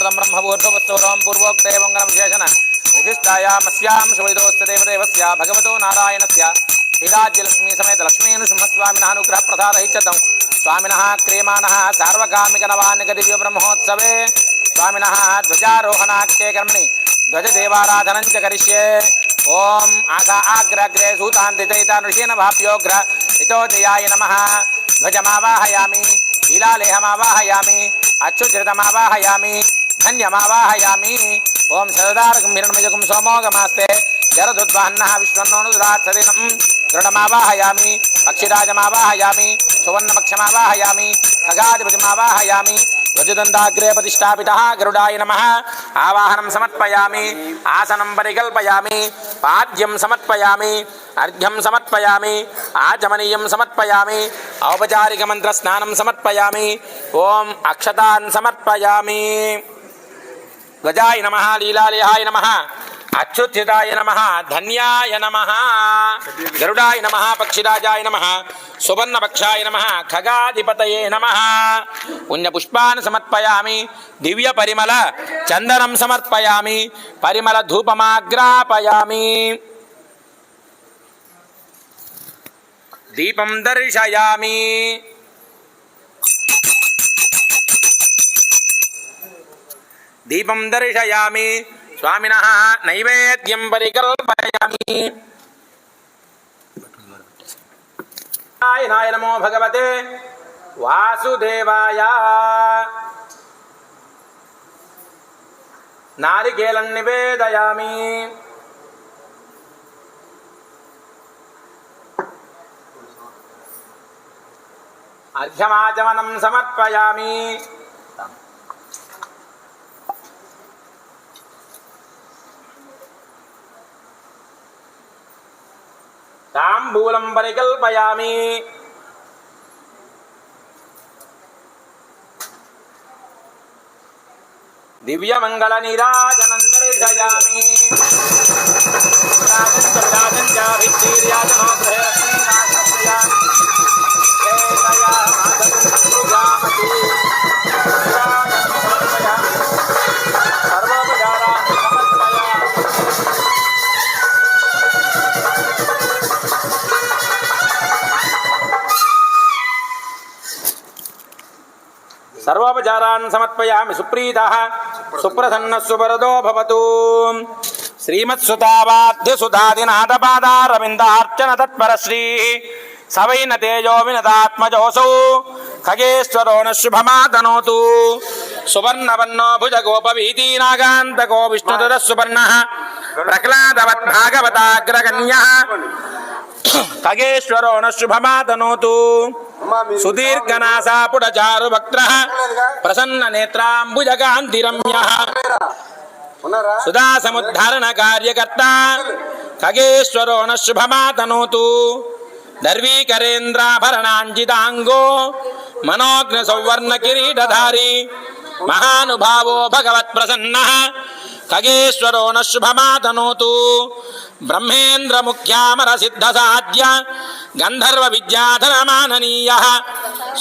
ब्रह्मणोऽमृतं ब्रह्मभूर्भुवस्सुरं पूर्वोक्त एवं विशेषण विशिष्टायामस्यां शुभयोस्तु देवदेवस्य भगवतो नारायणस्य श्रीराज्यलक्ष्मी समेत लक्ष्मीनृसिंहस्वामिनः अनुग्रहप्रसादहित्यतं स्वामिनः क्रियमाणः सार्वकामिकनवान्निकदिव्यब्रह्मोत्सवे स्वामिनः ध्वजारोहणाख्ये कर्मणि ध्वजदेवाराधनं च करिष्ये। ओम आशा आग्रग्रे सूतान्तितैतानुषेण भाप्योग्र हितोदयाय नमः। ध्वजमावाहयामि, लीलालेहमावाहयामि, अच्युतमावाहयामि, धन्यमावाहयामि। ओम सरदारगम्भीरणमयकुं सोमोगमास्ते जरदुद्वहन्नः विश्वन्नोनुरात्सदिनं दृढमावाहयामि, पक्षिराजमावाहयामि, सुवर्णपक्षमावाहयामि, खगाधिपतिमावाहयामि। ध्वजदण्डाग्रे प्रतिष्ठापितः गरुडाय नमः। आवाहनं समर्पयामि, आसनं परिकल्पयामि, पाद्यं समर्पयामि, अर्घ्यं समर्पयामि, आचमनीयं समर्पयामि, औपचारिकमन्त्रस्नानं समर्पयामि। ओम अक्षतान् समर्पयामि। गजाय नमः, लीलालेहाय नमः, अच्युताय नमः, धन्याय नमः, गरुडाय नमः, पक्षिराजाय नमः, सुवर्णपक्षाय नमः, खगाधिपतये नमः। पुण्यपुष्पान् समर्पयामि, दिव्य परिमल चंदनं समर्पयामि, परिमल धूपमाग्रापयामि, दीपं दर्शयामि। दीपं दर्शयामि, स्वामिनः नैवेद्यं परिकल्पयामि। नारायणाय नमो भगवते वासुदेवाय। नारिकेलं निवेदयामि। अर्घ्यमाचमनं समर्पयामि। ताम्बूलं परिकल्पयामि। दिव्यमंगल नीराजनं दर्शयामि। सर्वोपचारान् समर्पयामि। सुप्रीतः सुप्रसन्नः सुवरदो भवतु। श्रीमत्सुतावाद्यसुधादिनाथपादारविन्दार्चन तत्परश्री सवैन तेजो विनतात्मजोऽसौ खगेश्वरो न शुभमातनोतु। सुवर्णवर्णो भुजगोपवीतीनागान्तको विष्णुतरः सुवर्णः प्रह्लादवद्भागवताग्रगण्यः खगेश्वरो न शुभमातनोतु। सुदीर्घनासा पुटचारुवक्त्रः प्रसन्ननेत्राम्बुजकान्तिरम्यः सुधासमुद्धरण कार्यकर्ता खगेश्वरो न शुभमातनोतु। दर्वीकरेन्द्राभरणाञ्जिताङ्गो मनोज्ञसौवर्णकिरीटधारी महानुभावो भगवत्प्रसन्नः खगेश्वरो न शुभमातनोतु। ब्रह्मेन्द्रमुख्यामरसिद्धसाध्य गन्धर्वविद्याधरमाननीयः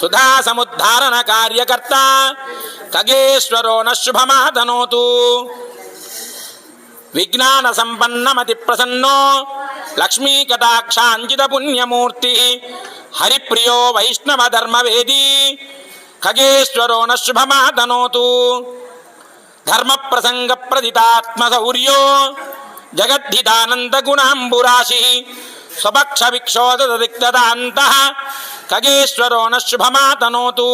सुधासमुद्धारण कार्यकर्ता खगेश्वरो न शुभमातनोतु। विज्ञानसम्पन्नमतिप्रसन्नो लक्ष्मीकटाक्षाञ्जितपुण्यमूर्तिः हरिप्रियो वैष्णवधर्मवेदी खगेश्वरो न शुभमातनोतु। धर्मप्रसङ्गप्रदितात्मशौर्यो जगद्धितानन्दगुणाम्बुराशिः स्वपक्षविक्षोददिक्तदान्तः खगेश्वरो न शुभमातनोतु।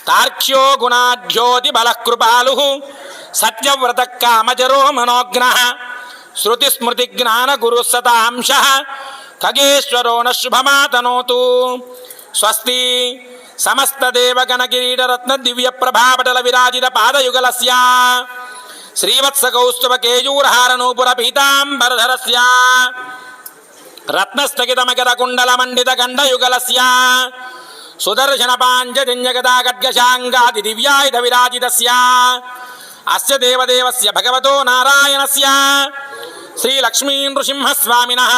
तार्क्ष्यो गुणाढ्योतिबलः कृपालुः सत्यव्रतः कामचरो मनोज्ञः श्रुतिस्मृतिज्ञानगुरुः सतांशः खगेश्वरो न शुभमातनोतु। स्वस्ति समस्तदेवगणकिरीटरत्नदिव्यप्रभापटलविराजितपादयुगलस्य श्रीवत्सकौस्तुभकेयूरहारनूपुरपीताम्बरधरस्य रत्नस्थगितमकरकुण्डलमण्डितगण्डयुगलस्य सुदर्शनपाञ्चजन्यगदाखड्गशाङ्गादिदिव्यायुधविराजितस्य अस्य देवदेवस्य भगवतो नारायणस्य श्रीलक्ष्मीनृसिंहस्वामिनः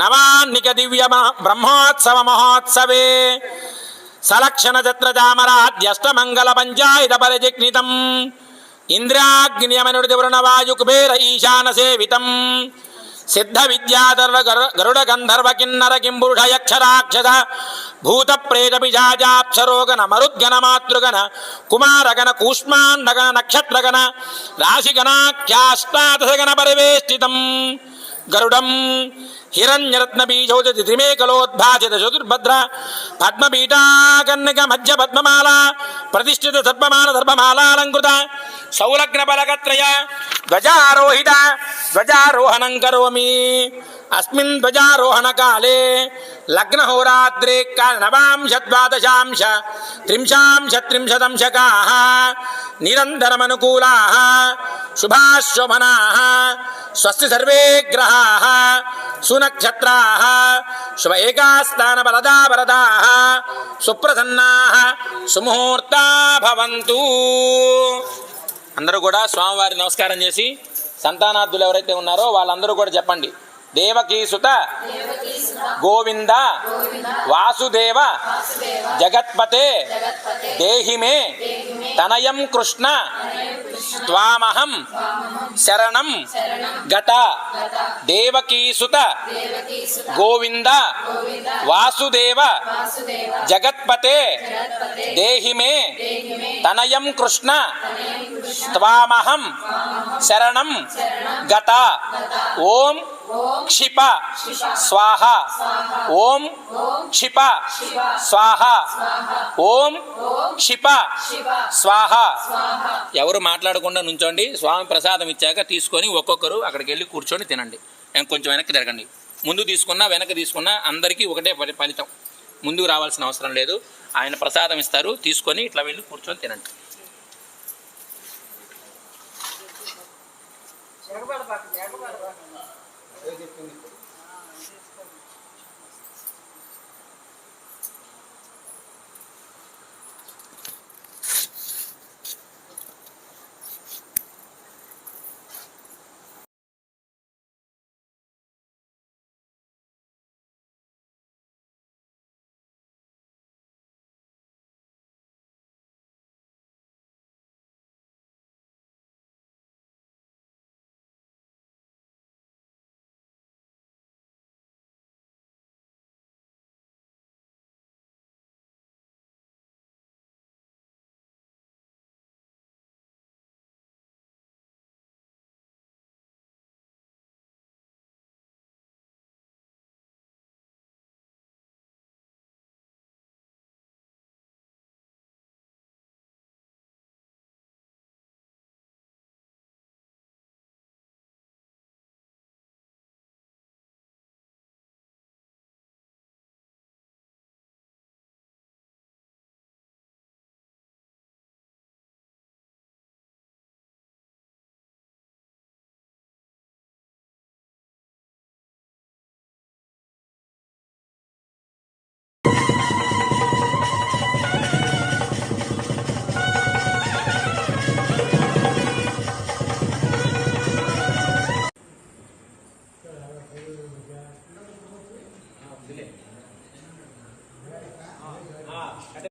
नवान्निकदिव्य ब्रह्मोत्सव महोत्सवे సలక్షణ ఛత్రచామరాద్యష్టమంగళ పంచాయుధ పరిజిగ్నితం ఇంద్రాగ్నియమనుడి వృణవాయు కుబేర ఈశాన సేవితం సిద్ధ విద్యాధర్వ గరుడ గంధర్వ కిన్నర కింపురుష యక్షరాక్షస భూత ప్రేత పిశాచాప్సరోగణ మరుద్గణ మాతృగణ కుమారగణ కూష్మాండగణ నక్షత్రగణ రాశిగణాఖ్యాష్టాదశగణ పరివేష్టితం గరుడం హిరణ్యరత్న బీజోజతి త్రిమేకలోద్భాసిత చతుర్భద్ర పద్మపీఠాకర్ణిక మధ్య పద్మమాల ప్రతిష్ఠిత సర్పమాల దర్భమాలాలంకృత సౌలగ్న బలగత్రయ ధ్వజారోహిత ధ్వజారోహణం కరోమి అస్మిన్ ధ్వజారోహణ కాలే లగ్నహోరాత్రే నవాంశ ద్వాదశాంశ త్రింశాంశ త్రింశదంశకాః నిరంతరమనుకూలాః శుభాశోభనాః స్వస్తి సర్వే గ్రహాః సునక్షత్రాః శుభ ఏకాస్థాన బలదా వరదాః సుప్రసన్నాః సుముహూర్తా భవంతు. అందరూ కూడా స్వామివారి నమస్కారం చేసి సంతానార్థులు ఎవరైతే ఉన్నారో వాళ్ళందరూ కూడా చెప్పండి. దేవకీసుత గోవింద వాసుదేవ జగత్పతే దేహిమే తనయం కృష్ణ త్వామహం శరణం గత. దేవకీసుత గోవింద వాసుదేవ జగత్పతే దేహిమే తనయం కృష్ణ త్వామహం శరణం గత. ఓం క్షిప స్వాహ ఓం క్షిప స్వాహ ఓం క్షిప స్వాహ. ఎవరు మాట్లాడకుండా నుంచోండి. స్వామి ప్రసాదం ఇచ్చాక తీసుకొని ఒక్కొక్కరు అక్కడికి వెళ్ళి కూర్చొని తినండి. కొంచెం వెనక్కి తిరగండి. ముందు తీసుకున్నా వెనక్కి తీసుకున్నా అందరికీ ఒకటే ఫలితం. ముందుకు రావాల్సిన అవసరం లేదు. ఆయన ప్రసాదం ఇస్తారు, తీసుకొని ఇట్లా వెళ్ళి కూర్చొని తినండి. చెప్పింది